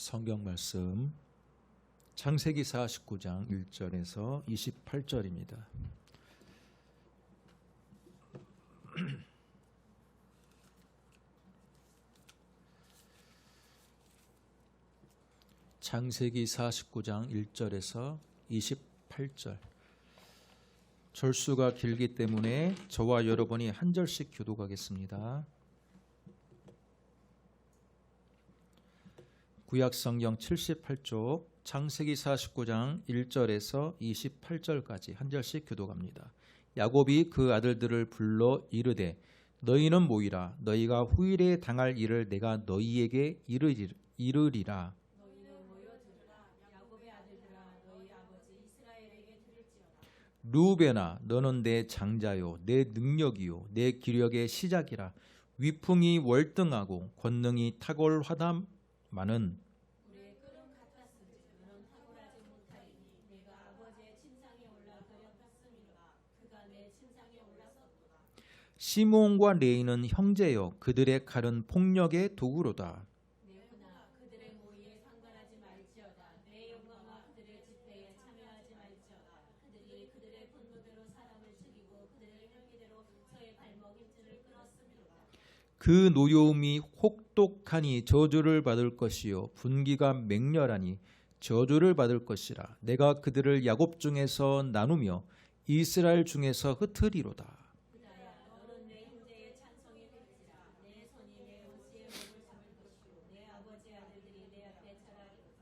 성경 말씀 창세기 49장 1절에서 28절입니다. 창세기 49장 1절에서 28절. 절수가 길기 때문에 저와 여러분이 한 절씩 교독하겠습니다. 구약성경 78쪽 창세기 49장 1절에서 28절까지 한 절씩 교독합니다. 야곱이 그 아들들을 불러 이르되 너희는 모이라. 너희가 후일에 당할 일을 내가 너희에게 이르리라. 너희는 모여 들으라. 야곱의 아들들아 너희 아버지 이스라엘에게 들을지어다. 루벤아 너는 내 장자요 내 능력이요 내 기력의 시작이라. 위풍이 월등하고 권능이 탁월하다마는 물의 끓음 같았으니 너는 탁월하지 못하리니 내가 아버지의 침상에 올라 그려 폈음이로다. 그가 내 침상에 올랐었도다. 시몬과 레이는 형제여 그들의 칼은 폭력의 도구로다. 내 hun아 그들의 모의에 상관하지 말지어다. 내 영광과 그들의 집회에 참여하지 말지어다. 그들이 그들의 분노대로 사람을 죽이고 그들의 혈기대로 저의 발목 힘줄을 끊었음이로다. 그 노여움이 혹독하니 저주를 받을 것이요 분기가 맹렬하니 저주를 받을 것이라. 내가 그들을 야곱 중에서 나누며 이스라엘 중에서 흩으리로다. 유다야 너는 내 형제의 찬송이 될지라. 내 손이 내 옷에 목을 잡을 것이요 내 아버지의 아들들이 내 앞에 자라리로다.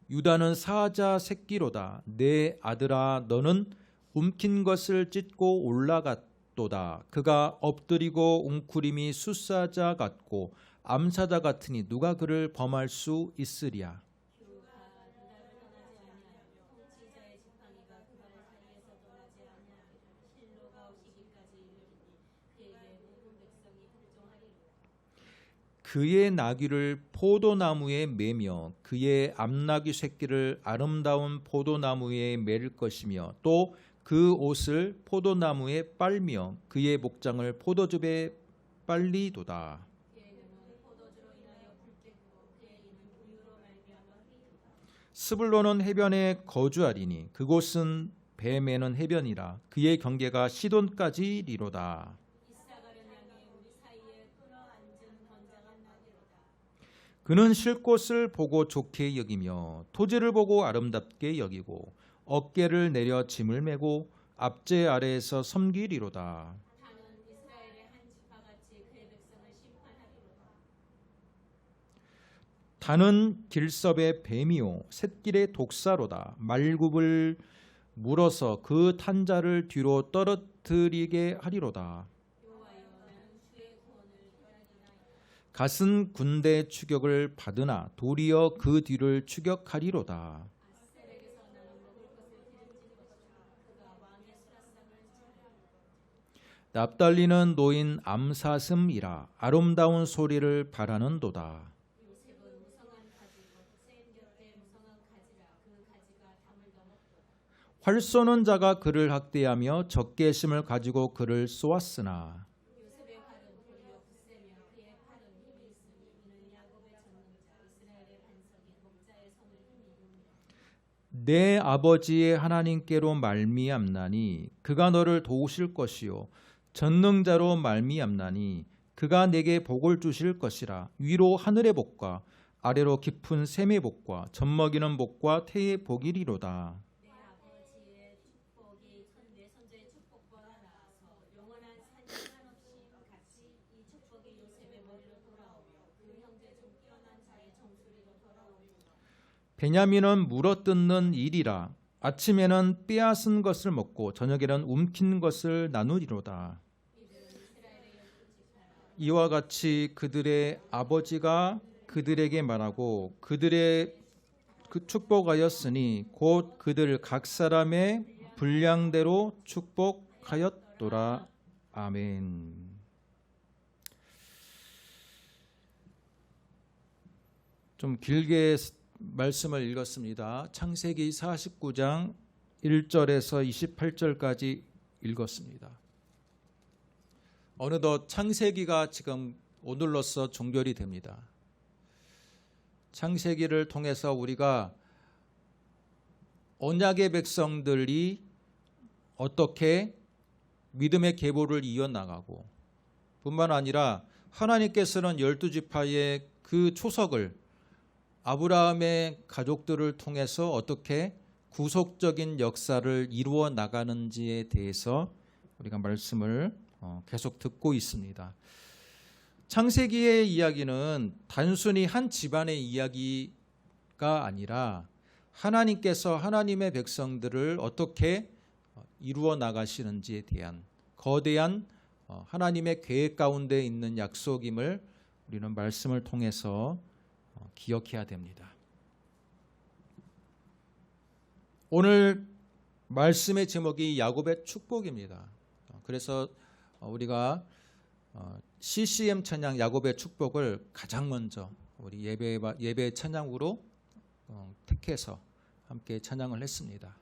유다는 사자 새끼로다. 내 아들아 너는 움킨 것을 찢고 올라갔도다. 그가 엎드리고 웅크림이 숫사자 같고 암사자 같으니 누가 그를 범할 수 있으랴. 유가 유다를 떠나지 아니하며 통치자의 지팡이가 그발 사이에서 떠나지 아니하리라. 실로가 오시기까지 이르리니 그에게 모든 백성이 불종하리로다. 그의 나귀를 포도나무에 매며 그의 암나귀 새끼를 아름다운 포도나무에 매일 것이며 또 그 옷을 포도나무에 빨며 그의 목장을 포도즙에 빨리도다. 그의 눈은 포도주로 인하여 붉겠고 그의 이는 우유로 말미암아 흐리도다. 스불론은 해변에 거주하리니 그곳은 배 매는 해변이라. 그의 경계가 시돈까지 이르도다. 이사가는 양이 우리 사이에 끌어앉은 건장한 나귀로다. 그는 쉴 곳을 보고 좋게 여기며 토지를 보고 아름답게 여기고 어깨를 내려 짐을 메고 앞제 아래에서 섬기리로다. 다는 이스라엘의 한 지파같이 그의 백성을 심판하리로다. 다는 길섭의 뱀이요 샛길의 독사로다. 말굽을 물어서 그 탄자를 뒤로 떨어뜨리게 하리로다. 여호와여 나는 주의 구원을 바라리나이다. 갓은 군대 추격을 받으나 도리어 그 뒤를 추격하리로다. 아셀에게서 나는 먹을 것을 기름진 것이라. 그가 왕의 수라상을 차려리로다. 납달리는 노인 암사슴이라. 아름다운 소리를 바라는도다. 요셉은 무성한 가지고 셈 곁에 무성한 가지라. 그 가지가 담을 넘었도다. 활 쏘는 자가 그를 학대하며 적개심을 가지고 그를 쏘았으나 요셉의 활은 도리어 굳세며 그의 팔은 힘이 있으니 이는 야곱의 전능자 이스라엘의 반석인 목자의 손을 힘이 이루며 내 아버지의 하나님께로 말미암나니 그가 너를 도우실 것이요 전능자로 말미암나니 그가 내게 복을 주실 것이라. 위로 하늘의 복과 아래로 깊은 샘의 복과 젖먹이는 복과 태의 복이리로다. 내 아버지의 축복이 내 선조의 축복보다 나아서 영원한 산시간 없이 같이 이 축복이 요셉의 머리로 돌아오며 그 형제 중 뛰어난 자의 정수리로 돌아오리로다. 베냐민은 물어뜯는 일이라. 아침에는 빼앗은 것을 먹고 저녁에는 움킨 것을 나누리로다. 이들은 이스라엘의 12지파라. 이와 같이 그들의 아버지가 그들에게 말하고 그들의 축복하였으니 곧 그들 각 사람의 분량대로 축복하였도다. 아멘. 좀 길게 말씀을 읽었습니다. 창세기 49장 1절에서 28절까지 읽었습니다. 어느덧 창세기가 지금 오늘로써 종결이 됩니다. 창세기를 통해서 우리가 언약의 백성들이 어떻게 믿음의 계보를 이어나가고 뿐만 아니라 하나님께서는 12지파의 그 초석을 아브라함의 가족들을 통해서 어떻게 구속적인 역사를 이루어 나가는지에 대해서 우리가 말씀을 계속 듣고 있습니다. 창세기의 이야기는 단순히 한 집안의 이야기가 아니라 하나님께서 하나님의 백성들을 어떻게 이루어 나가시는지에 대한 거대한 하나님의 계획 가운데 있는 약속임을 우리는 말씀을 통해서 기억해야 됩니다. 오늘 말씀의 제목이 야곱의 축복입니다. 그래서 우리가 CCM 찬양 야곱의 축복을 가장 먼저 우리 예배 찬양으로 택해서 함께 찬양을 했습니다.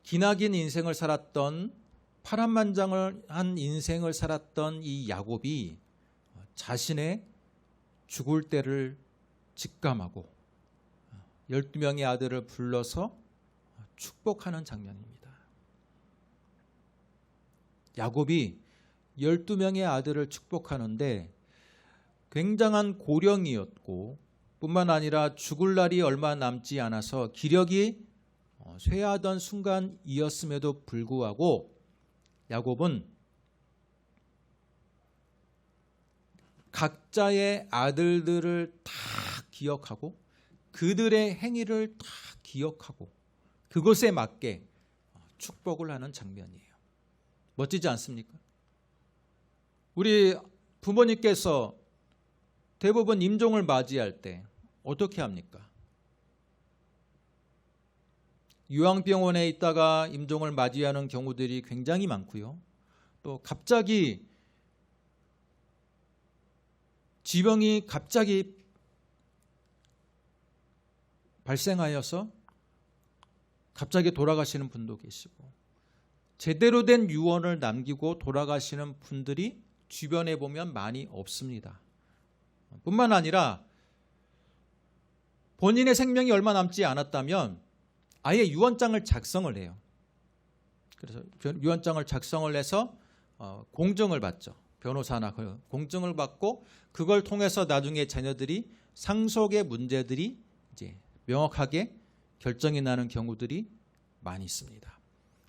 기나긴 인생을 살았던 파란만장한 인생을 살았던 이 야곱이 자신의 죽을 때를 직감하고 12명의 아들을 불러서 축복하는 장면입니다. 야곱이 12명의 아들을 축복하는데 굉장한 고령이었고 뿐만 아니라 죽을 날이 얼마 남지 않아서 기력이 쇠하던 순간이었음에도 불구하고 야곱은 각자의 아들들을 다 기억하고 그들의 행위를 다 기억하고 그것에 맞게 축복을 하는 장면이에요. 멋지지 않습니까? 우리 부모님께서 대부분 임종을 맞이할 때 어떻게 합니까? 요양병원에 있다가 임종을 맞이하는 경우들이 굉장히 많고요. 또 갑자기 지병이 갑자기 발생하여서 갑자기 돌아가시는 분도 계시고 제대로 된 유언을 남기고 돌아가시는 분들이 주변에 보면 많이 없습니다. 뿐만 아니라 본인의 생명이 얼마 남지 않았다면 아예 유언장을 작성을 해요. 그래서 유언장을 작성을 해서 공증을 받죠. 변호사나 공증을 받고 그걸 통해서 나중에 자녀들이 상속의 문제들이 이제 명확하게 결정이 나는 경우들이 많이 있습니다.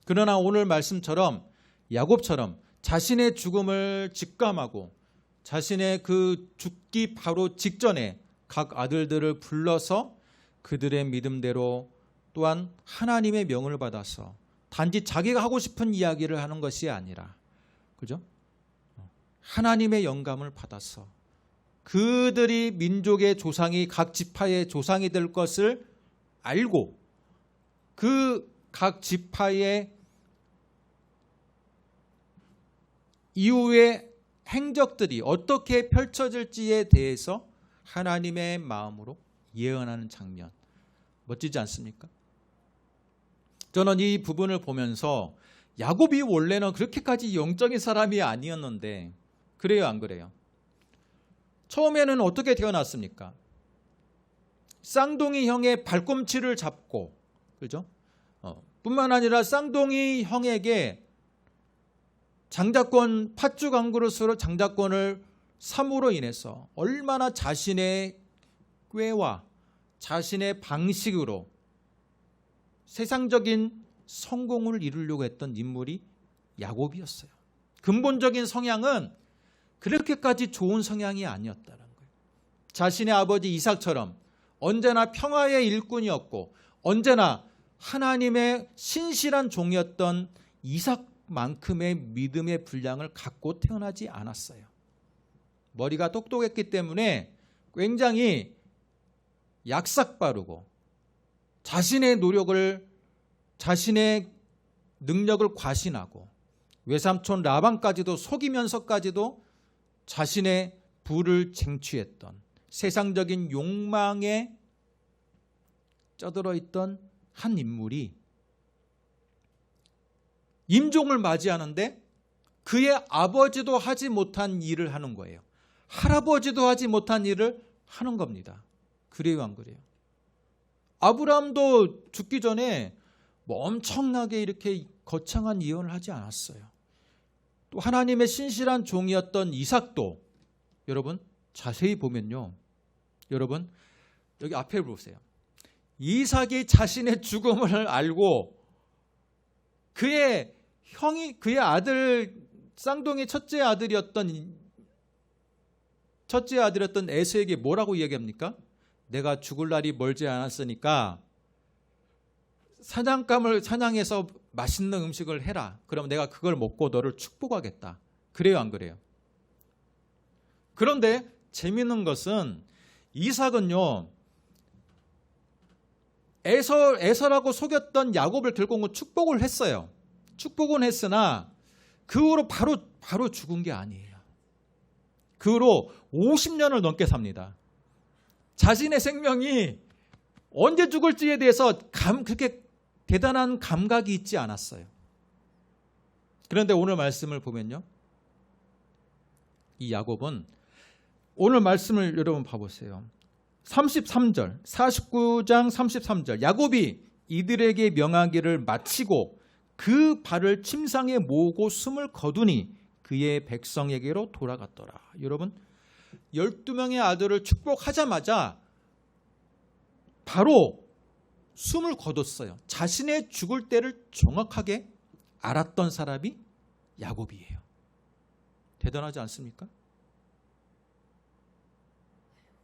그러나 오늘 말씀처럼 야곱처럼 자신의 죽음을 직감하고 자신의 그 죽기 바로 직전에 각 아들들을 불러서 그들의 믿음대로 또한 하나님의 명을 받아서 단지 자기가 하고 싶은 이야기를 하는 것이 아니라 그죠? 하나님의 영감을 받아서 그들이 민족의 조상이 각 지파의 조상이 될 것을 알고 그 각 지파의 이후의 행적들이 어떻게 펼쳐질지에 대해서 하나님의 마음으로 예언하는 장면 멋지지 않습니까? 저는 이 부분을 보면서 야곱이 원래는 그렇게까지 영적인 사람이 아니었는데 그래요 안 그래요? 처음에는 어떻게 태어났습니까? 쌍둥이 형의 발꿈치를 잡고 그죠? 뿐만 아니라 쌍둥이 형에게 장자권 팥죽 한 그릇으로 장자권을 삼으로 인해서 얼마나 자신의 꾀와 자신의 방식으로 세상적인 성공을 이루려고 했던 인물이 야곱이었어요. 근본적인 성향은 그렇게까지 좋은 성향이 아니었다는 거예요. 자신의 아버지 이삭처럼 언제나 평화의 일꾼이었고 언제나 하나님의 신실한 종이었던 이삭만큼의 믿음의 분량을 갖고 태어나지 않았어요. 머리가 똑똑했기 때문에 굉장히 약삭빠르고 자신의 노력을 자신의 능력을 과신하고 외삼촌 라반까지도 속이면서까지도 자신의 부를 쟁취했던 세상적인 욕망에 쩌들어 있던 한 인물이 임종을 맞이하는데 그의 아버지도 하지 못한 일을 하는 거예요. 할아버지도 하지 못한 일을 하는 겁니다. 그래요, 안 그래요? 아브라함도 죽기 전에 뭐 엄청나게 이렇게 거창한 예언을 하지 않았어요. 또 하나님의 신실한 종이었던 이삭도 여러분 자세히 보면요. 여러분 여기 앞에 보세요. 이삭이 자신의 죽음을 알고 그의 아들 쌍둥이 첫째 아들이었던 에서에게 뭐라고 이야기합니까? 내가 죽을 날이 멀지 않았으니까 사냥해서 맛있는 음식을 해라. 그럼 내가 그걸 먹고 너를 축복하겠다. 그래요, 안 그래요? 그런데 재미있는 것은 이삭은요, 에서라고 속였던 야곱을 결국은 축복을 했어요. 축복은 했으나 그 후로 바로 죽은 게 아니에요. 그 후로 50년을 넘게 삽니다. 자신의 생명이 언제 죽을지에 대해서 그렇게 대단한 감각이 있지 않았어요. 그런데 오늘 말씀을 보면요. 이 야곱은 오늘 말씀을 여러분 봐보세요. 33절, 49장 33절. 야곱이 이들에게 명하기를 마치고 그 발을 침상에 모으고 숨을 거두니 그의 백성에게로 돌아갔더라. 여러분 12명의 아들을 축복하자마자 바로 숨을 거뒀어요. 자신의 죽을 때를 정확하게 알았던 사람이 야곱이에요. 대단하지 않습니까?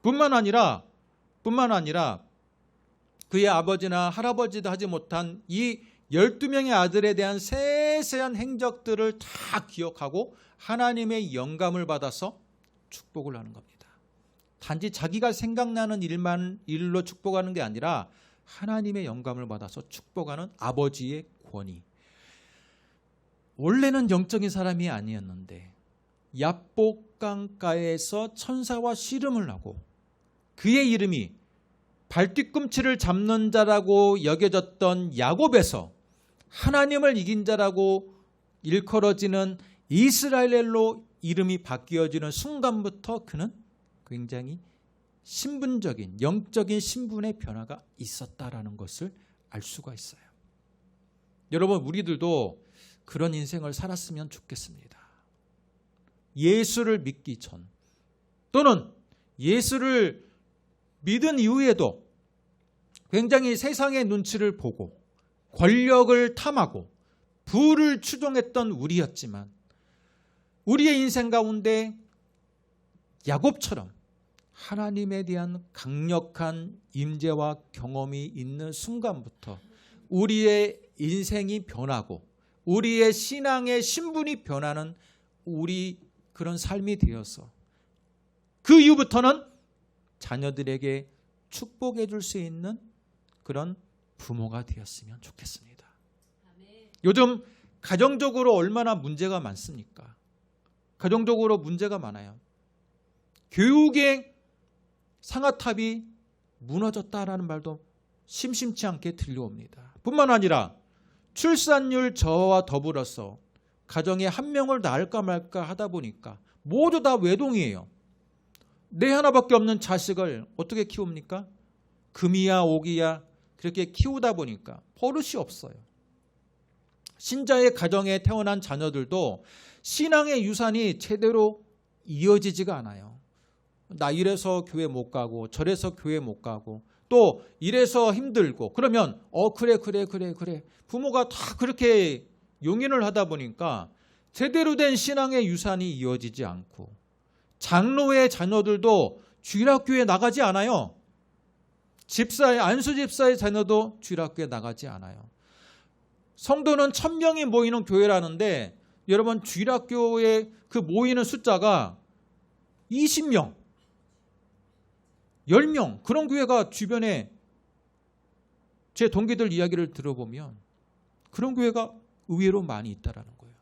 뿐만 아니라 그의 아버지나 할아버지도 하지 못한 이 12명의 아들에 대한 세세한 행적들을 다 기억하고 하나님의 영감을 받아서 축복을 하는 겁니다. 단지 자기가 생각나는 일로 축복하는 게 아니라 하나님의 영감을 받아서 축복하는 아버지의 권위. 원래는 영적인 사람이 아니었는데 야복 강가에서 천사와 씨름을 하고 그의 이름이 발뒤꿈치를 잡는 자라고 여겨졌던 야곱에서 하나님을 이긴 자라고 일컬어지는 이스라엘로 이름이 바뀌어지는 순간부터 그는 굉장히 신분적인 영적인 신분의 변화가 있었다라는 것을 알 수가 있어요. 여러분 우리들도 그런 인생을 살았으면 좋겠습니다. 예수를 믿기 전 또는 예수를 믿은 이후에도 굉장히 세상의 눈치를 보고 권력을 탐하고 부를 추종했던 우리였지만 우리의 인생 가운데 야곱처럼 하나님에 대한 강력한 임재와 경험이 있는 순간부터 우리의 인생이 변하고 우리의 신앙의 신분이 변하는 우리 그런 삶이 되어서 그 이후부터는 자녀들에게 축복해 줄 수 있는 그런 부모가 되었으면 좋겠습니다. 요즘 가정적으로 얼마나 문제가 많습니까? 가정적으로 문제가 많아요. 교육의 상아탑이 무너졌다라는 말도 심심치 않게 들려옵니다. 뿐만 아니라 출산율 저하와 더불어서 가정에 한 명을 낳을까 말까 하다 보니까 모두 다 외동이에요. 내 하나밖에 없는 자식을 어떻게 키웁니까? 금이야 옥이야 그렇게 키우다 보니까 버릇이 없어요. 신자의 가정에 태어난 자녀들도 신앙의 유산이 제대로 이어지지가 않아요. 나 이래서 교회 못 가고 저래서 교회 못 가고 또 이래서 힘들고 그러면 그래 부모가 다 그렇게 용인을 하다 보니까 제대로 된 신앙의 유산이 이어지지 않고 장로의 자녀들도 주일학교에 나가지 않아요. 안수 집사의 자녀도 주일학교에 나가지 않아요. 성도는 1000명이 모이는 교회라는데 여러분 주일학교에 그 모이는 숫자가 20명, 10명 그런 교회가 주변에 제 동기들 이야기를 들어보면 그런 교회가 의외로 많이 있다라는 거예요.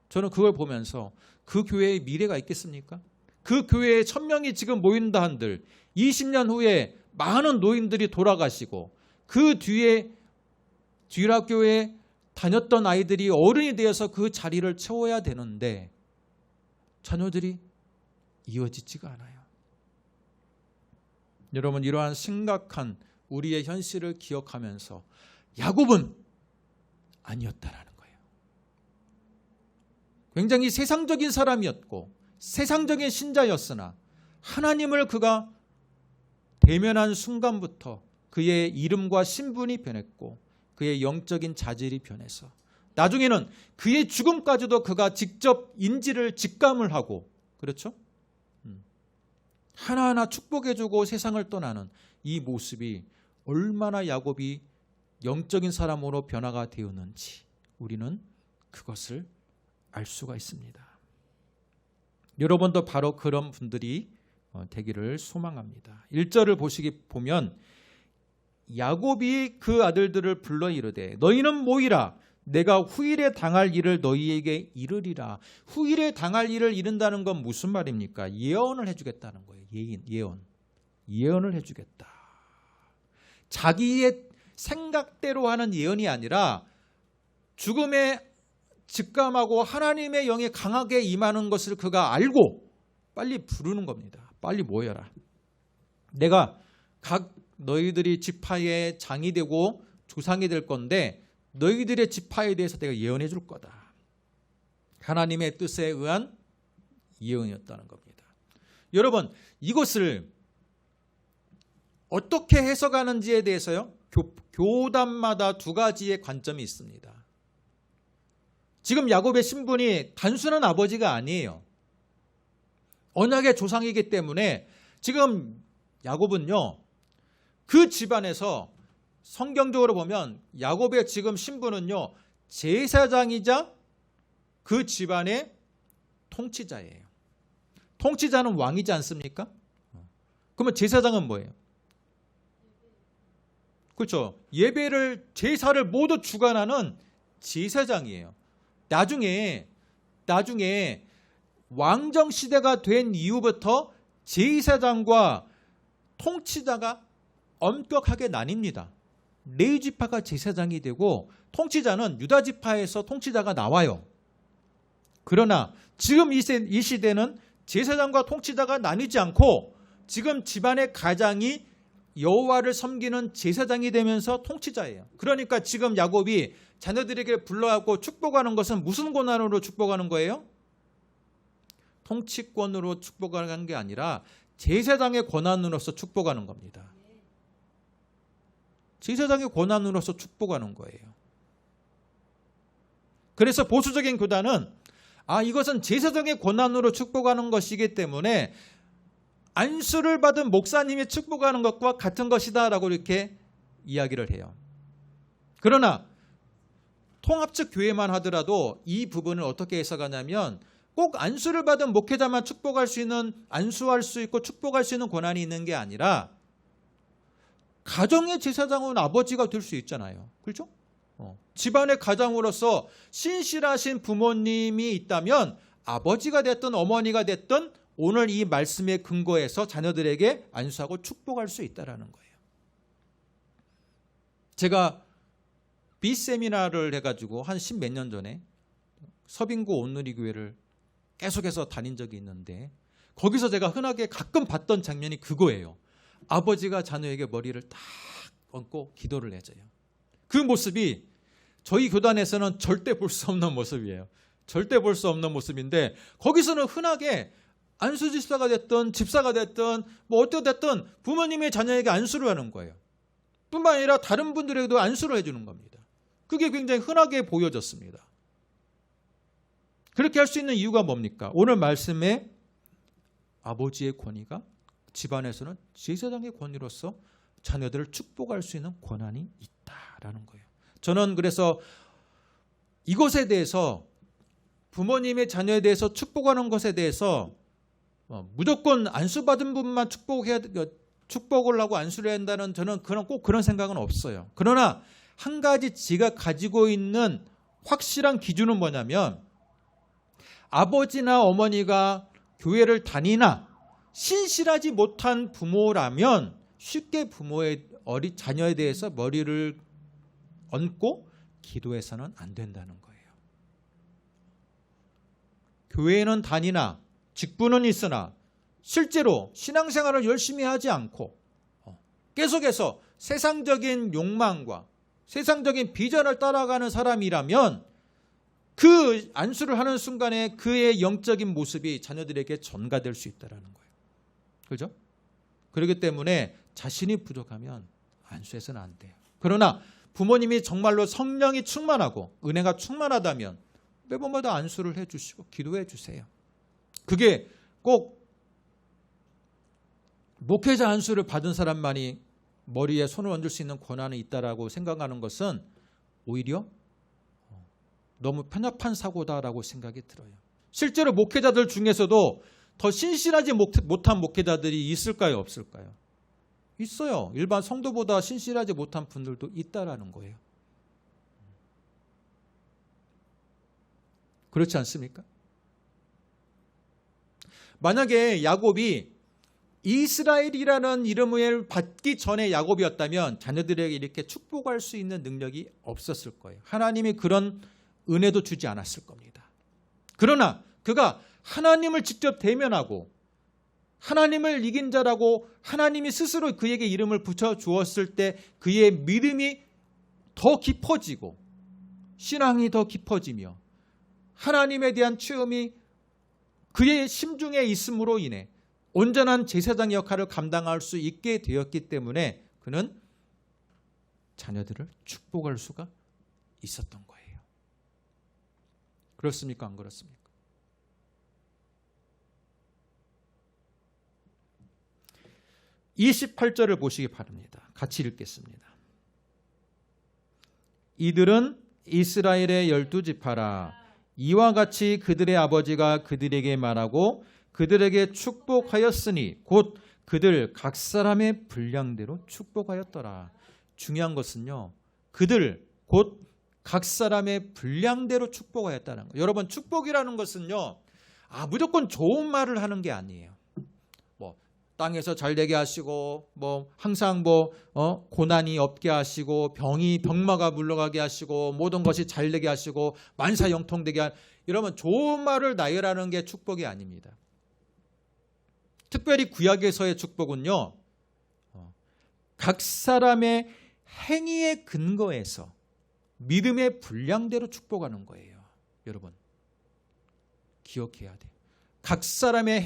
저는 그걸 보면서 그 교회의 미래가 있겠습니까? 그 교회에 1000명이 지금 모인다 한들 20년 후에 많은 노인들이 돌아가시고 그 뒤에 주일학교에 다녔던 아이들이 어른이 되어서 그 자리를 채워야 되는데 자녀들이 이어지지가 않아요. 여러분, 이러한 심각한 우리의 현실을 기억하면서 야곱은 아니었다라는 거예요. 굉장히 세상적인 사람이었고 세상적인 신자였으나 하나님을 그가 대면한 순간부터 그의 이름과 신분이 변했고 그의 영적인 자질이 변해서 나중에는 그의 죽음까지도 그가 직접 인지를 직감을 하고, 그렇죠? 하나하나 축복해주고 세상을 떠나는 이 모습이 얼마나 야곱이 영적인 사람으로 변화가 되었는지 우리는 그것을 알 수가 있습니다. 여러분도 바로 그런 분들이 되기를 소망합니다. 1절을 보면 야곱이 그 아들들을 불러 이르되 너희는 모이라, 내가 후일에 당할 일을 너희에게 이르리라. 후일에 당할 일을 이른다는 건 무슨 말입니까? 예언을 해주겠다는 거예요. 예언을 해주겠다. 자기의 생각대로 하는 예언이 아니라 죽음에 직감하고 하나님의 영이 강하게 임하는 것을 그가 알고 빨리 부르는 겁니다. 빨리 모여라. 내가 각 너희들이 지파의 장이 되고 조상이 될 건데 너희들의 지파에 대해서 내가 예언해 줄 거다. 하나님의 뜻에 의한 예언이었다는 겁니다. 여러분, 이것을 어떻게 해석하는지에 대해서요, 교단마다 두 가지의 관점이 있습니다. 지금 야곱의 신분이 단순한 아버지가 아니에요. 언약의 조상이기 때문에 지금 야곱은요, 그 집안에서 성경적으로 보면 야곱의 지금 신분은요, 제사장이자 그 집안의 통치자예요. 통치자는 왕이지 않습니까? 그러면 제사장은 뭐예요? 그렇죠. 예배를, 제사를 모두 주관하는 제사장이에요. 나중에 왕정 시대가 된 이후부터 제사장과 통치자가 엄격하게 나뉩니다. 레위 지파가 제사장이 되고 통치자는 유다 지파에서 통치자가 나와요. 그러나 지금 이 시대는 제사장과 통치자가 나뉘지 않고 지금 집안의 가장이 여호와를 섬기는 제사장이 되면서 통치자예요. 그러니까 지금 야곱이 자녀들에게 불러하고 축복하는 것은 무슨 권한으로 축복하는 거예요? 통치권으로 축복하는 게 아니라 제사장의 권한으로서 축복하는 겁니다. 제사장의 권한으로서 축복하는 거예요. 그래서 보수적인 교단은 이것은 제사장의 권한으로 축복하는 것이기 때문에 안수를 받은 목사님이 축복하는 것과 같은 것이다라고 이렇게 이야기를 해요. 그러나 통합적 교회만 하더라도 이 부분을 어떻게 해석하냐면 꼭 안수를 받은 목회자만 축복할 수 있는, 안수할 수 있고 축복할 수 있는 권한이 있는 게 아니라 가정의 제사장은 아버지가 될 수 있잖아요. 그렇죠? 집안의 가장으로서 신실하신 부모님이 있다면 아버지가 됐든 어머니가 됐든 오늘 이 말씀의 근거에서 자녀들에게 안수하고 축복할 수 있다는 거예요. 제가 비세미나를 해가지고 한 10몇 년 전에 서빙고 온누리 교회를 계속해서 다닌 적이 있는데 거기서 제가 흔하게 가끔 봤던 장면이 그거예요. 아버지가 자녀에게 머리를 딱 얹고 기도를 해줘요. 그 모습이 저희 교단에서는 절대 볼 수 없는 모습이에요. 절대 볼 수 없는 모습인데 거기서는 흔하게 안수집사가 됐든 집사가 됐든 뭐 어떻든 부모님의 자녀에게 안수를 하는 거예요. 뿐만 아니라 다른 분들에게도 안수를 해주는 겁니다. 그게 굉장히 흔하게 보여졌습니다. 그렇게 할 수 있는 이유가 뭡니까? 오늘 말씀에 아버지의 권위가 집안에서는 제사장의 권위로서 자녀들을 축복할 수 있는 권한이 있다라는 거예요. 저는 그래서 이것에 대해서 부모님의 자녀에 대해서 축복하는 것에 대해서 무조건 안수받은 분만 축복을 하고 안수를 해야 한다는 저는 꼭 그런 생각은 없어요. 그러나 한 가지 제가 가지고 있는 확실한 기준은 뭐냐면 아버지나 어머니가 교회를 다니나 신실하지 못한 부모라면 쉽게 부모의 자녀에 대해서 머리를 얹고 기도해서는 안 된다는 거예요. 교회는 다니나 직분은 있으나 실제로 신앙생활을 열심히 하지 않고 계속해서 세상적인 욕망과 세상적인 비전을 따라가는 사람이라면 그 안수를 하는 순간에 그의 영적인 모습이 자녀들에게 전가될 수 있다는 거예요. 그렇죠? 그렇기 때문에 자신이 부족하면 안수해서는 안 돼요. 그러나 부모님이 정말로 성령이 충만하고 은혜가 충만하다면 매번마다 안수를 해주시고 기도해 주세요. 그게 꼭 목회자 안수를 받은 사람만이 머리에 손을 얹을 수 있는 권한이 있다라고 생각하는 것은 오히려 너무 편협한 사고다라고 생각이 들어요. 실제로 목회자들 중에서도 더 신실하지 못한 목회자들이 있을까요, 없을까요? 있어요. 일반 성도보다 신실하지 못한 분들도 있다라는 거예요. 그렇지 않습니까? 만약에 야곱이 이스라엘이라는 이름을 받기 전에 야곱이었다면 자녀들에게 이렇게 축복할 수 있는 능력이 없었을 거예요. 하나님이 그런 은혜도 주지 않았을 겁니다. 그러나 그가 하나님을 직접 대면하고 하나님을 이긴 자라고 하나님이 스스로 그에게 이름을 붙여주었을 때 그의 믿음이 더 깊어지고 신앙이 더 깊어지며 하나님에 대한 체험이 그의 심중에 있음으로 인해 온전한 제사장 역할을 감당할 수 있게 되었기 때문에 그는 자녀들을 축복할 수가 있었던 거예요. 그렇습니까? 안 그렇습니까? (28절을) 보시기 바랍니다. 같이 읽겠습니다. 이들은 이스라엘의 12지파라. 이와 같이 그들의 아버지가 그들에게 말하고 그들에게 축복하였으니 곧 그들 각 사람의 분량대로 축복하였더라. 중요한 것은요, 그들 곧 각 사람의 분량대로 축복하였다는 거예요. 여러분, 축복이라는 것은요, 무조건 좋은 말을 하는 게 아니에요. 땅에서 잘 되게 하시고 항상 고난이 없게 하시고 병마가 물러가게 하시고 모든 것이 잘 되게 하시고 만사 영통되게 하는, 여러분, 좋은 말을 나열하는 게 축복이 아닙니다. 특별히 구약에서의 축복은요, 각 사람의 행위의 근거에서 믿음의 분량대로 축복하는 거예요. 여러분, 기억해야 돼요. 각 사람의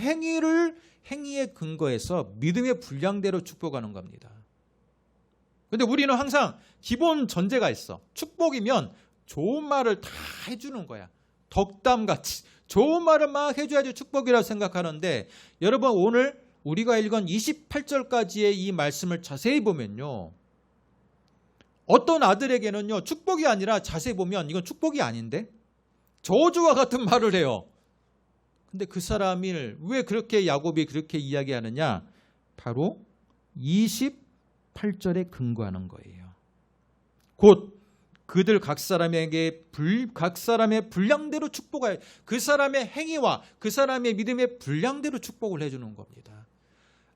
행위의 근거에서 믿음의 분량대로 축복하는 겁니다. 그런데 우리는 항상 기본 전제가 있어. 축복이면 좋은 말을 다 해주는 거야. 덕담같이 좋은 말을 막 해줘야지 축복이라고 생각하는데, 여러분, 오늘 우리가 읽은 28절까지의 이 말씀을 자세히 보면요, 어떤 아들에게는요 축복이 아니라 자세히 보면 이건 축복이 아닌데 저주와 같은 말을 해요. 근데 그 사람을 왜 그렇게 야곱이 그렇게 이야기하느냐? 바로 28절에 근거하는 거예요. 곧 그들 각 사람의 분량대로 축복하여, 그 사람의 행위와 그 사람의 믿음의 분량대로 축복을 해주는 겁니다.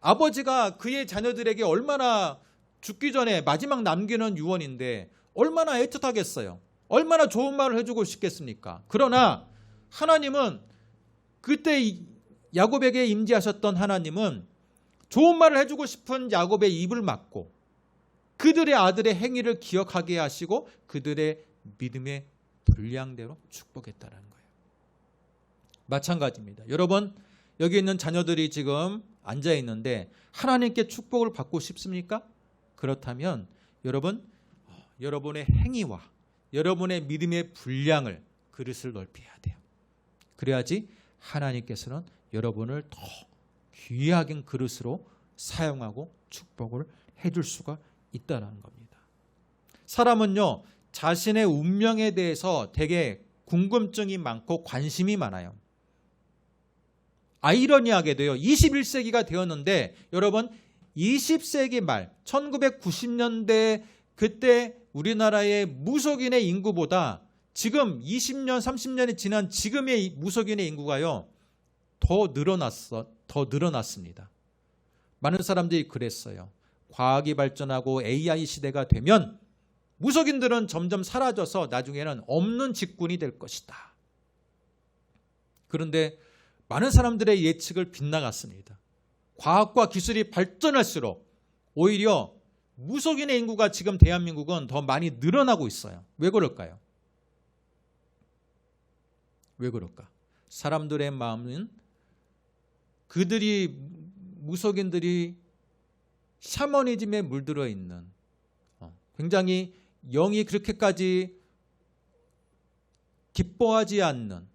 아버지가 그의 자녀들에게 얼마나, 죽기 전에 마지막 남기는 유언인데 얼마나 애틋하겠어요. 얼마나 좋은 말을 해주고 싶겠습니까? 그러나 하나님은, 그때 야곱에게 임재하셨던 하나님은 좋은 말을 해주고 싶은 야곱의 입을 막고 그들의 아들의 행위를 기억하게 하시고 그들의 믿음의 분량대로 축복했다는 거예요. 마찬가지입니다. 여러분, 여기 있는 자녀들이 지금 앉아 있는데 하나님께 축복을 받고 싶습니까? 그렇다면 여러분, 여러분의 행위와 여러분의 믿음의 분량을, 그릇을 넓혀야 돼요. 그래야지 하나님께서는 여러분을 더 귀하게 그릇으로 사용하고 축복을 해줄 수가 있다는 겁니다. 사람은요, 자신의 운명에 대해서 되게 궁금증이 많고 관심이 많아요. 아이러니하게도요, 21세기가 되었는데 여러분, 20세기 말 1990년대 그때 우리나라의 무속인의 인구보다 지금 20년, 30년이 지난 지금의 무속인의 인구가요 더 늘어났습니다. 많은 사람들이 그랬어요. 과학이 발전하고 AI 시대가 되면 무속인들은 점점 사라져서 나중에는 없는 직군이 될 것이다. 그런데 많은 사람들의 예측을 빗나갔습니다. 과학과 기술이 발전할수록 오히려 무속인의 인구가 지금 대한민국은 더 많이 늘어나고 있어요. 왜 그럴까요? 왜 그럴까? 사람들의 마음은 그들이 무속인들이 샤머니즘에 물들어 있는 굉장히 영이 그렇게까지 기뻐하지 않는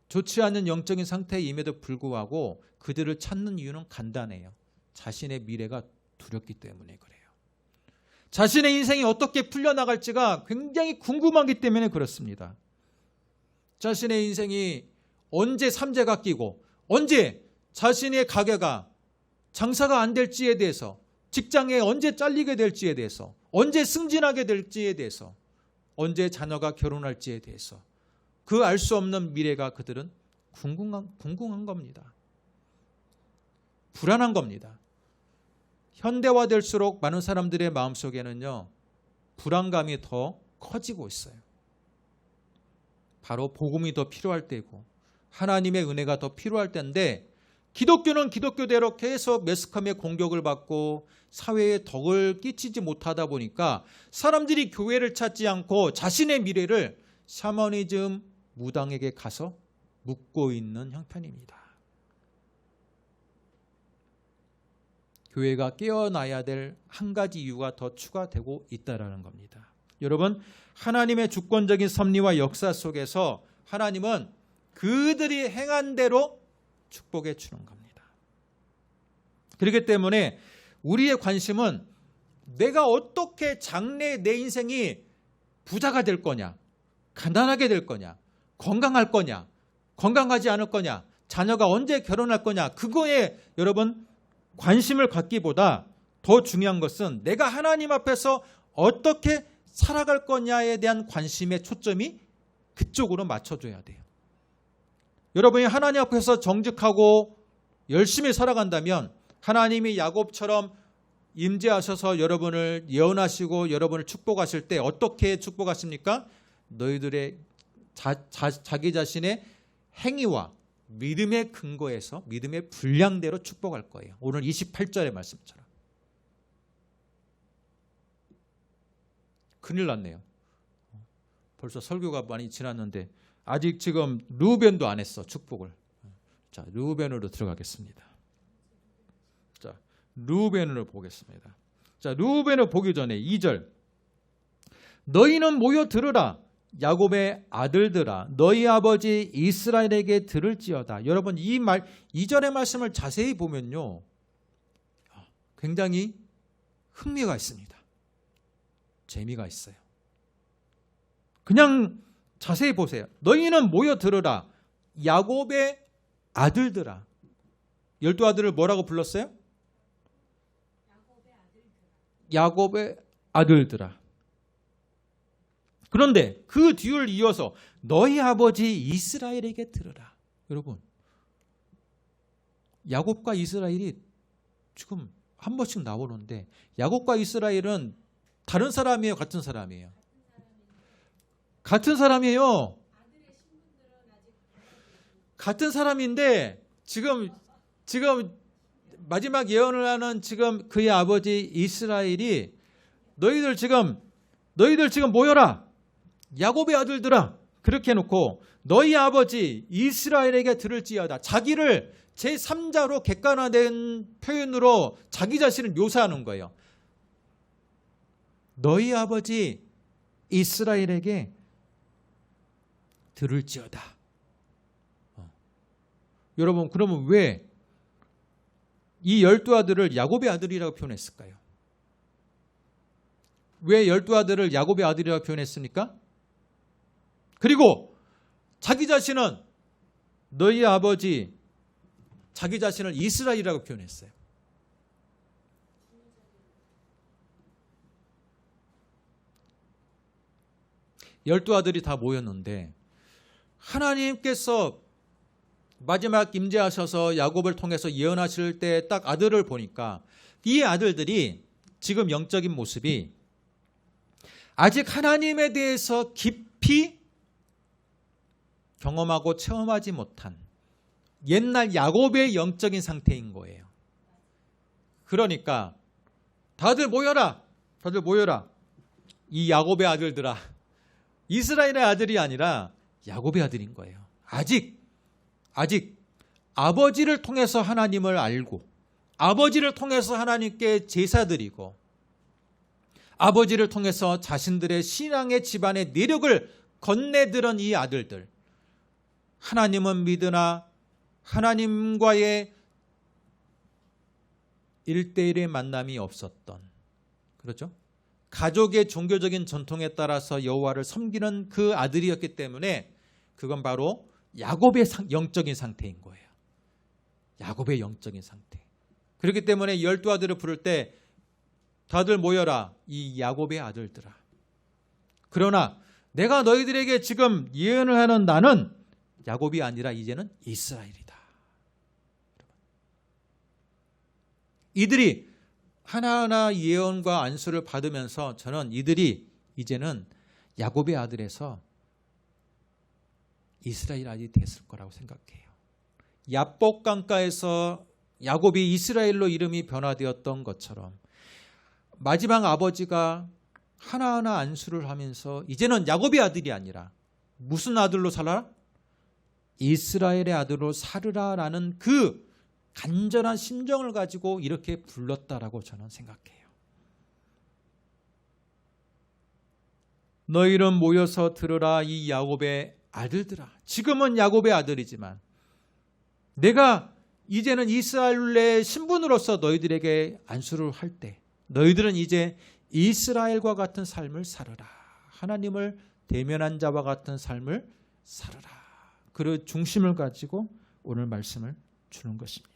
좋지 않은 영적인 상태임에도 불구하고 그들을 찾는 이유는 간단해요. 자신의 미래가 두렵기 때문에 그래요. 자신의 인생이 어떻게 풀려나갈지가 굉장히 궁금하기 때문에 그렇습니다. 자신의 인생이 언제 삼재가 끼고 언제 자신의 가게가 장사가 안 될지에 대해서, 직장에 언제 잘리게 될지에 대해서, 언제 승진하게 될지에 대해서, 언제 자녀가 결혼할지에 대해서 그 알 수 없는 미래가 그들은 궁금한 겁니다. 불안한 겁니다. 현대화될수록 많은 사람들의 마음속에는요, 불안감이 더 커지고 있어요. 바로 복음이 더 필요할 때고 하나님의 은혜가 더 필요할 때인데, 기독교는 기독교대로 계속 매스컴의 공격을 받고 사회에 덕을 끼치지 못하다 보니까 사람들이 교회를 찾지 않고 자신의 미래를 샤머니즘 무당에게 가서 묻고 있는 형편입니다. 교회가 깨어나야 될 한 가지 이유가 더 추가되고 있다는 겁니다. 여러분, 하나님의 주권적인 섭리와 역사 속에서 하나님은 그들이 행한 대로 축복해 주는 겁니다. 그렇기 때문에 우리의 관심은 내가 어떻게 장래 내 인생이 부자가 될 거냐, 가난하게 될 거냐, 건강할 거냐, 건강하지 않을 거냐, 자녀가 언제 결혼할 거냐, 그거에 여러분 관심을 갖기보다 더 중요한 것은 내가 하나님 앞에서 어떻게 살아갈 거냐에 대한 관심의 초점이 그쪽으로 맞춰줘야 돼요. 여러분이 하나님 앞에서 정직하고 열심히 살아간다면 하나님이 야곱처럼 임재하셔서 여러분을 예언하시고 여러분을 축복하실 때 어떻게 축복하십니까? 너희들의 자기 자신의 행위와 믿음의 근거에서 믿음의 분량대로 축복할 거예요. 오늘 28절의 말씀처럼. 큰일 났네요. 벌써 설교가 많이 지났는데 아직 지금 르우벤도 안 했어, 축복을. 자, 르우벤으로 들어가겠습니다. 자, 르우벤으로 보겠습니다. 자, 르우벤을 보기 전에 2절. 너희는 모여 들으라. 야곱의 아들들아, 너희 아버지 이스라엘에게 들을지어다. 여러분, 2절의 말씀을 자세히 보면요, 굉장히 흥미가 있습니다. 재미가 있어요. 그냥 자세히 보세요. 너희는 모여 들으라. 야곱의 아들들아. 12아들을 뭐라고 불렀어요? 야곱의 아들들아. 그런데 그 뒤를 이어서 너희 아버지 이스라엘에게 들으라. 여러분, 야곱과 이스라엘이 지금 한 번씩 나오는데 야곱과 이스라엘은 다른 사람이에요, 같은 사람이에요? 같은 사람이에요. 같은 사람인데 지금 마지막 예언을 하는 지금 그의 아버지 이스라엘이 너희들 지금 모여라. 야곱의 아들들아. 그렇게 해놓고 너희 아버지 이스라엘에게 들을지어다. 자기를 제3자로 객관화된 표현으로 자기 자신을 묘사하는 거예요. 너희 아버지 이스라엘에게 들을지어다. 여러분, 그러면 왜 이 12아들을 야곱의 아들이라고 표현했을까요? 왜 12아들을 야곱의 아들이라고 표현했습니까? 그리고 자기 자신은 너희 아버지, 자기 자신을 이스라엘이라고 표현했어요. 열두 아들이 다 모였는데 하나님께서 마지막 임재하셔서 야곱을 통해서 예언하실 때 딱 아들을 보니까 이 아들들이 지금 영적인 모습이 아직 하나님에 대해서 깊이 경험하고 체험하지 못한 옛날 야곱의 영적인 상태인 거예요. 그러니까 다들 모여라. 다들 모여라. 이 야곱의 아들들아. 이스라엘의 아들이 아니라 야곱의 아들인 거예요. 아직 아버지를 통해서 하나님을 알고 아버지를 통해서 하나님께 제사드리고 아버지를 통해서 자신들의 신앙의 집안의 내력을 건네들은 이 아들들. 하나님은 믿으나 하나님과의 1대1의 만남이 없었던, 그렇죠? 가족의 종교적인 전통에 따라서 여호와를 섬기는 그 아들이었기 때문에 그건 바로 야곱의 영적인 상태인 거예요. 야곱의 영적인 상태. 그렇기 때문에 12아들을 부를 때 다들 모여라, 이 야곱의 아들들아. 그러나 내가 너희들에게 지금 예언을 하는 나는 야곱이 아니라 이제는 이스라엘이다. 이들이 하나하나 예언과 안수를 받으면서 저는 이들이 이제는 야곱의 아들에서 이스라엘 아들이 됐을 거라고 생각해요. 야복 강가에서 야곱이 이스라엘로 이름이 변화되었던 것처럼 마지막 아버지가 하나하나 안수를 하면서 이제는 야곱의 아들이 아니라 무슨 아들로 살아라? 이스라엘의 아들로 살으라라는 그 간절한 심정을 가지고 이렇게 불렀다라고 저는 생각해요. 너희는 모여서 들으라, 이 야곱의 아들들아. 지금은 야곱의 아들이지만 내가 이제는 이스라엘의 신분으로서 너희들에게 안수를 할 때 너희들은 이제 이스라엘과 같은 삶을 살으라. 하나님을 대면한 자와 같은 삶을 살으라. 그 중심을 가지고 오늘 말씀을 주는 것입니다.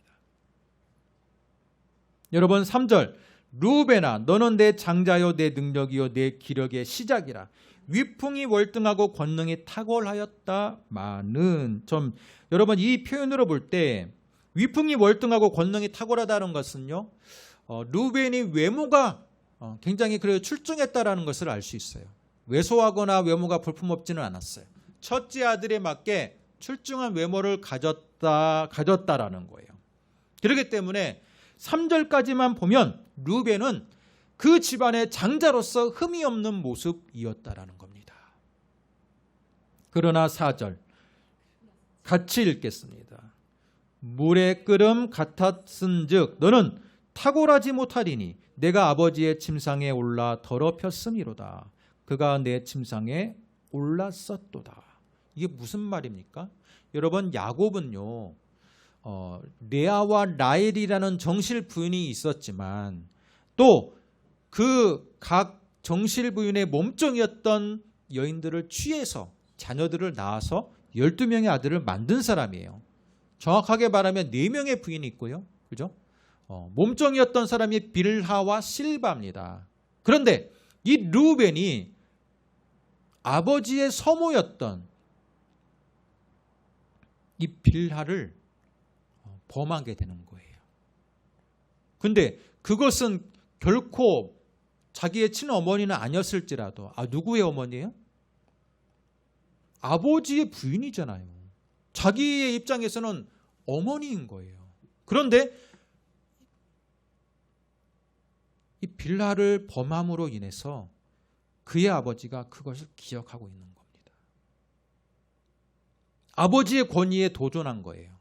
여러분 3절, 루벤아 너는 내 장자요 내 능력이요 내 기력의 시작이라. 위풍이 월등하고 권능이 탁월하였다마는, 좀 여러분 이 표현으로 볼 때 위풍이 월등하고 권능이 탁월하다는 것은요, 루벤이 외모가 굉장히 출중했다라는 것을 알 수 있어요. 왜소하거나 외모가 볼품없지는 않았어요. 첫째 아들에 맞게 출중한 외모를 가졌다라는 거예요. 그렇기 때문에 3절까지만 보면 루벤은 그 집안의 장자로서 흠이 없는 모습이었다라는 겁니다. 그러나 4절 같이 읽겠습니다. 물의 끓음 같았은즉 너는 탁월하지 못하리니 내가 아버지의 침상에 올라 더럽혔음이로다. 그가 내 침상에 올랐었도다. 이게 무슨 말입니까? 여러분 야곱은요, 레아와 라헬이라는 정실 부인이 있었지만 또 그 각 정실 부인의 몸종이었던 여인들을 취해서 자녀들을 낳아서 12명의 아들을 만든 사람이에요. 정확하게 말하면 4명의 부인이 있고요. 그죠? 몸종이었던 사람이 빌하와 실바입니다. 그런데 이 루벤이 아버지의 서모였던 이 빌하를 범하게 되는 거예요. 근데 그것은 결코 자기의 친어머니는 아니었을지라도, 누구의 어머니예요? 아버지의 부인이잖아요. 자기의 입장에서는 어머니인 거예요. 그런데 이 빌하를 범함으로 인해서 그의 아버지가 그것을 기억하고 있는 겁니다. 아버지의 권위에 도전한 거예요.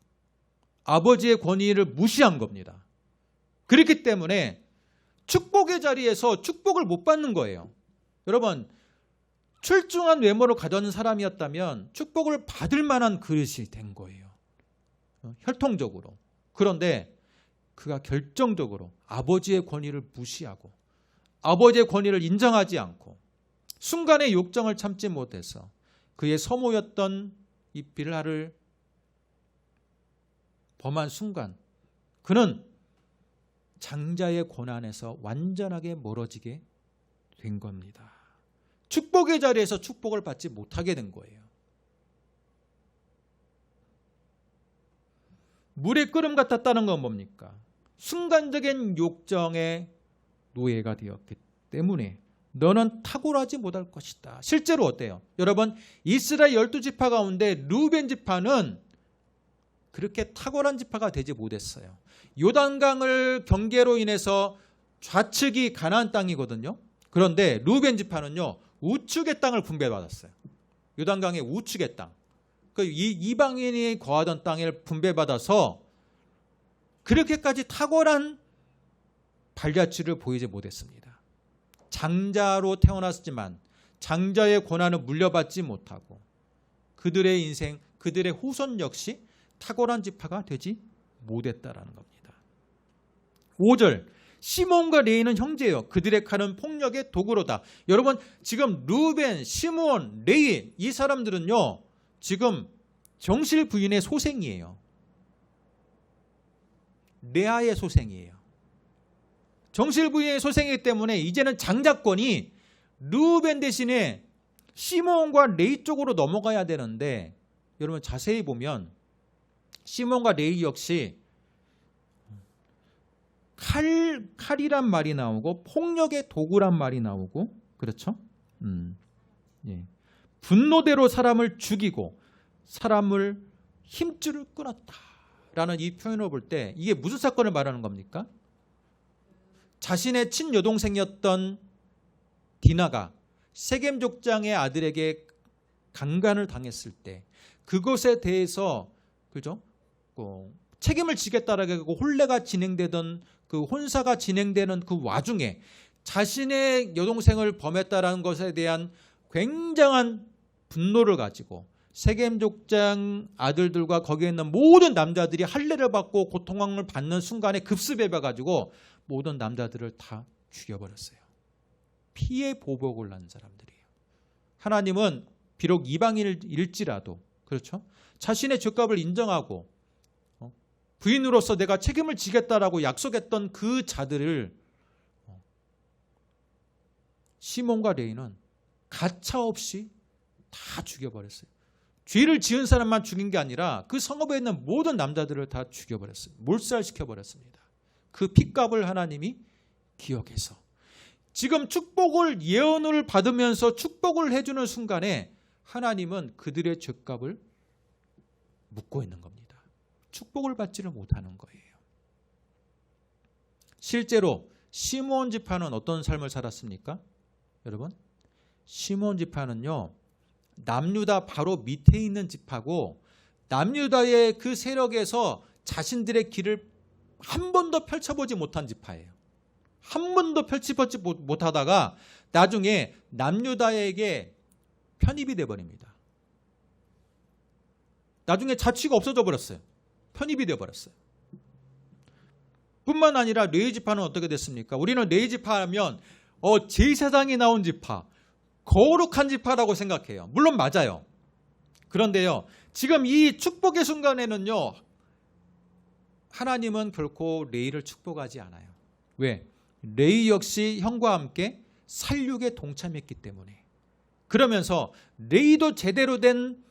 아버지의 권위를 무시한 겁니다. 그렇기 때문에 축복의 자리에서 축복을 못 받는 거예요. 여러분, 출중한 외모를 가진 사람이었다면 축복을 받을 만한 그릇이 된 거예요. 혈통적으로. 그런데 그가 결정적으로 아버지의 권위를 무시하고 아버지의 권위를 인정하지 않고 순간의 욕정을 참지 못해서 그의 서모였던 이 빌하를 범한 순간 그는 장자의 고난에서 완전하게 멀어지게 된 겁니다. 축복의 자리에서 축복을 받지 못하게 된 거예요. 물의 끓음 같았다는 건 뭡니까? 순간적인 욕정의 노예가 되었기 때문에 너는 탁월하지 못할 것이다. 실제로 어때요? 여러분, 이스라엘 12지파 가운데 루벤 지파는 그렇게 탁월한 지파가 되지 못했어요. 요단강을 경계로 인해서 좌측이 가나안 땅이거든요. 그런데 루벤 지파는요 우측의 땅을 분배받았어요. 요단강의 우측의 땅. 그 이방인이 거하던 땅을 분배받아서 그렇게까지 탁월한 발자취를 보이지 못했습니다. 장자로 태어났지만 장자의 권한을 물려받지 못하고 그들의 인생, 그들의 후손 역시 탁월한 지파가 되지 못했다라는 겁니다. 5절 시몬과 레위는 형제예요. 그들의 칼은 폭력의 도구로다. 여러분 지금 루벤, 시몬, 레위 이 사람들은요 지금 정실 부인의 소생이에요. 레아의 소생이에요. 정실 부인의 소생이기 때문에 이제는 장자권이 루벤 대신에 시몬과 레위 쪽으로 넘어가야 되는데 여러분 자세히 보면 시몬과 레위 역시 칼이란 말이 나오고 폭력의 도구란 말이 나오고 그렇죠? 예. 분노대로 사람을 죽이고 사람을 힘줄을 끊었다라는 이 표현을 볼 때 이게 무슨 사건을 말하는 겁니까? 자신의 친여동생이었던 디나가 세겜 족장의 아들에게 강간을 당했을 때 그것에 대해서 그죠? 책임을 지겠다라고 혼례가 진행되던 그 혼사가 진행되는 그 와중에 자신의 여동생을 범했다라는 것에 대한 굉장한 분노를 가지고 세겜 족장 아들들과 거기에 있는 모든 남자들이 할례를 받고 고통을 받는 순간에 급습해 가지고 모든 남자들을 다 죽여버렸어요. 피해 보복을 난 사람들이에요. 하나님은 비록 이방인일지라도 그렇죠? 자신의 죄값을 인정하고 부인으로서 내가 책임을 지겠다라고 약속했던 그 자들을 시몬과 레위는 가차없이 다 죽여버렸어요. 죄를 지은 사람만 죽인 게 아니라 그 성읍에 있는 모든 남자들을 다 죽여버렸어요. 몰살시켜버렸습니다. 그 핏값을 하나님이 기억해서 지금 축복을 예언을 받으면서 축복을 해주는 순간에 하나님은 그들의 죄값을 묻고 있는 겁니다. 축복을 받지를 못하는 거예요. 실제로 시므온 지파는 어떤 삶을 살았습니까? 여러분 시므온 지파는요 남유다 바로 밑에 있는 지파고 남유다의 그 세력에서 자신들의 길을 한 번도 펼쳐보지 못한 지파예요. 한 번도 펼쳐보지 못하다가 나중에 남유다에게 편입이 돼버립니다. 나중에 자취가 없어져 버렸어요. 편입이 되어버렸어요. 뿐만 아니라 레위 지파는 어떻게 됐습니까? 우리는 레위 지파 하면 제사장이 나온 지파, 거룩한 지파라고 생각해요. 물론 맞아요. 그런데요 지금 이 축복의 순간에는요 하나님은 결코 레위를 축복하지 않아요. 왜? 레위 역시 형과 함께 살육에 동참했기 때문에. 그러면서 레위도 제대로 된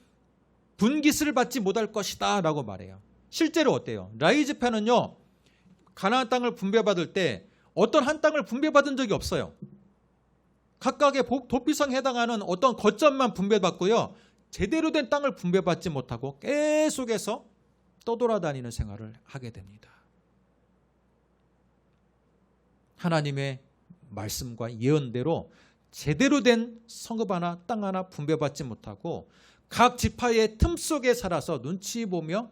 분깃을 받지 못할 것이다 라고 말해요. 실제로 어때요? 레위 지파는요 가나안 땅을 분배받을 때 어떤 한 땅을 분배받은 적이 없어요. 각각의 도피성에 해당하는 어떤 거점만 분배받고요 제대로 된 땅을 분배받지 못하고 계속해서 떠돌아다니는 생활을 하게 됩니다. 하나님의 말씀과 예언대로 제대로 된 성읍 하나 땅 하나 분배받지 못하고 각 지파의 틈 속에 살아서 눈치 보며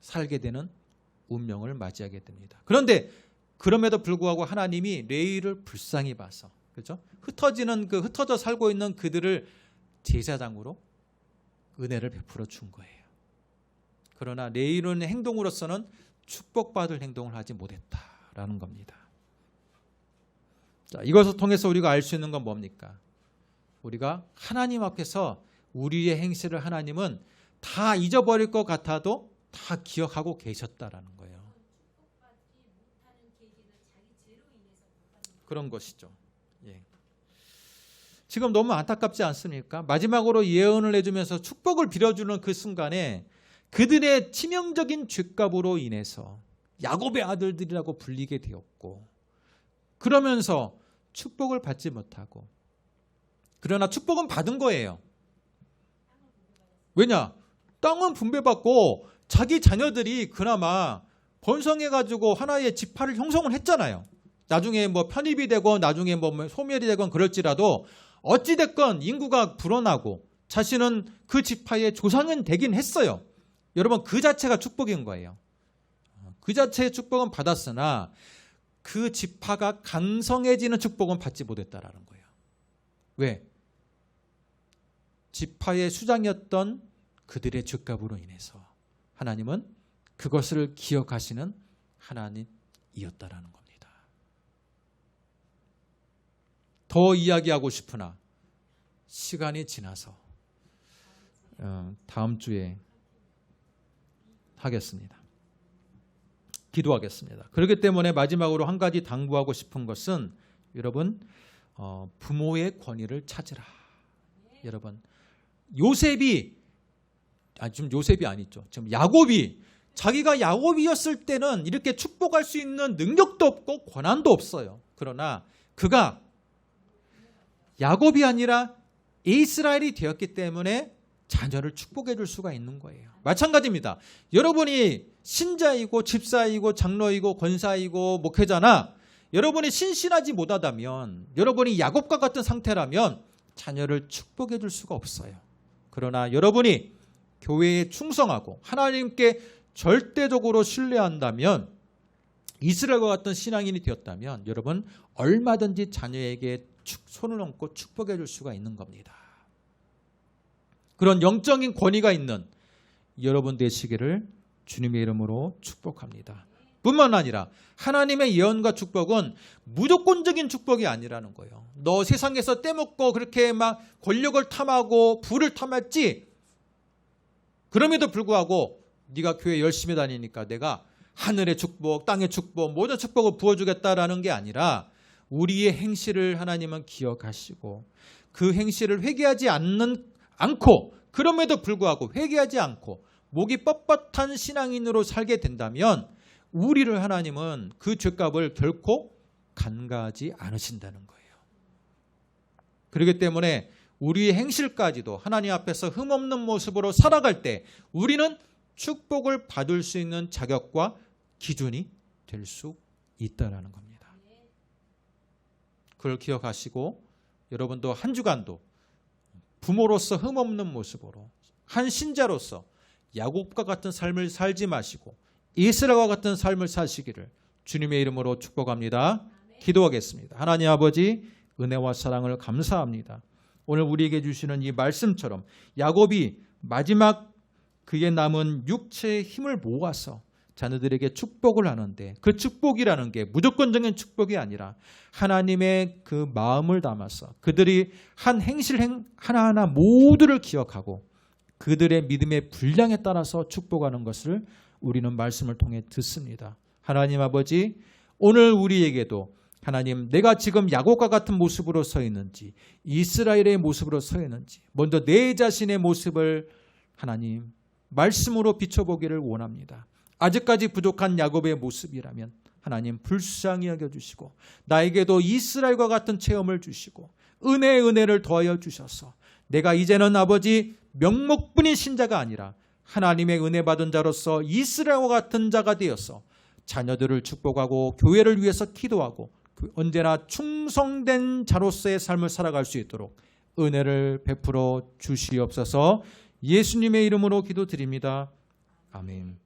살게 되는 운명을 맞이하게 됩니다. 그런데 그럼에도 불구하고 하나님이 레위를 불쌍히 봐서 그렇죠? 흩어져 살고 있는 그들을 제사장으로 은혜를 베풀어 준 거예요. 그러나 레위는 행동으로서는 축복받을 행동을 하지 못했다라는 겁니다. 자, 이것을 통해서 우리가 알 수 있는 건 뭡니까? 우리가 하나님 앞에서 우리의 행실을 하나님은 다 잊어버릴 것 같아도 다 기억하고 계셨다라는 거예요. 그런 것이죠. 예. 지금 너무 안타깝지 않습니까? 마지막으로 예언을 해주면서 축복을 빌어주는 그 순간에 그들의 치명적인 죄값으로 인해서 야곱의 아들들이라고 불리게 되었고 그러면서 축복을 받지 못하고 그러나 축복은 받은 거예요. 왜냐? 땅은 분배받고 자기 자녀들이 그나마 번성해가지고 하나의 지파를 형성을 했잖아요. 나중에 뭐 편입이 되고 나중에 뭐 소멸이 되건 그럴지라도 어찌됐건 인구가 불어나고 자신은 그 지파의 조상은 되긴 했어요. 여러분, 그 자체가 축복인 거예요. 그 자체의 축복은 받았으나 그 지파가 강성해지는 축복은 받지 못했다라는 거예요. 왜? 지파의 수장이었던 그들의 죄값으로 인해서 하나님은 그것을 기억하시는 하나님이었다라는 겁니다. 더 이야기하고 싶으나 시간이 지나서 다음 주에 하겠습니다. 기도하겠습니다. 그렇기 때문에 마지막으로 한 가지 당부하고 싶은 것은 여러분, 부모의 권위를 찾으라. 여러분, 지금 요셉이 아니죠. 지금 야곱이, 자기가 야곱이었을 때는 이렇게 축복할 수 있는 능력도 없고 권한도 없어요. 그러나 그가 야곱이 아니라 이스라엘이 되었기 때문에 자녀를 축복해 줄 수가 있는 거예요. 마찬가지입니다. 여러분이 신자이고 집사이고 장로이고 권사이고 목회자나 여러분이 신실하지 못하다면, 여러분이 야곱과 같은 상태라면 자녀를 축복해 줄 수가 없어요. 그러나 여러분이 교회에 충성하고 하나님께 절대적으로 신뢰한다면, 이스라엘과 같은 신앙인이 되었다면 여러분 얼마든지 자녀에게 손을 얹고 축복해 줄 수가 있는 겁니다. 그런 영적인 권위가 있는 여러분 되시기를 주님의 이름으로 축복합니다. 뿐만 아니라 하나님의 예언과 축복은 무조건적인 축복이 아니라는 거예요. 너 세상에서 떼먹고 그렇게 막 권력을 탐하고 부를 탐할지, 그럼에도 불구하고 네가 교회 열심히 다니니까 내가 하늘의 축복, 땅의 축복, 모든 축복을 부어주겠다라는 게 아니라 우리의 행실을 하나님은 기억하시고 그 행실을 회개하지 않고, 그럼에도 불구하고 회개하지 않고 목이 뻣뻣한 신앙인으로 살게 된다면 우리를 하나님은 그 죄값을 결코 간과하지 않으신다는 거예요. 그렇기 때문에 우리의 행실까지도 하나님 앞에서 흠없는 모습으로 살아갈 때 우리는 축복을 받을 수 있는 자격과 기준이 될 수 있다는 겁니다. 그걸 기억하시고 여러분도 한 주간도 부모로서 흠없는 모습으로, 한 신자로서 야곱과 같은 삶을 살지 마시고 이스라엘과 같은 삶을 사시기를 주님의 이름으로 축복합니다. 기도하겠습니다. 하나님 아버지, 은혜와 사랑을 감사합니다. 오늘 우리에게 주시는 이 말씀처럼 야곱이 마지막 그의 남은 육체의 힘을 모아서 자녀들에게 축복을 하는데, 그 축복이라는 게 무조건적인 축복이 아니라 하나님의 그 마음을 담아서 그들이 한 행실 하나하나 모두를 기억하고 그들의 믿음의 분량에 따라서 축복하는 것을 우리는 말씀을 통해 듣습니다. 하나님 아버지, 오늘 우리에게도 하나님, 내가 지금 야곱과 같은 모습으로 서 있는지 이스라엘의 모습으로 서 있는지 먼저 내 자신의 모습을 하나님 말씀으로 비춰보기를 원합니다. 아직까지 부족한 야곱의 모습이라면 하나님 불쌍히 여겨주시고 나에게도 이스라엘과 같은 체험을 주시고 은혜를 더하여 주셔서 내가 이제는 아버지 명목뿐인 신자가 아니라 하나님의 은혜 받은 자로서 이스라엘과 같은 자가 되어서 자녀들을 축복하고 교회를 위해서 기도하고 언제나 충성된 자로서의 삶을 살아갈 수 있도록 은혜를 베풀어 주시옵소서. 예수님의 이름으로 기도드립니다. 아멘.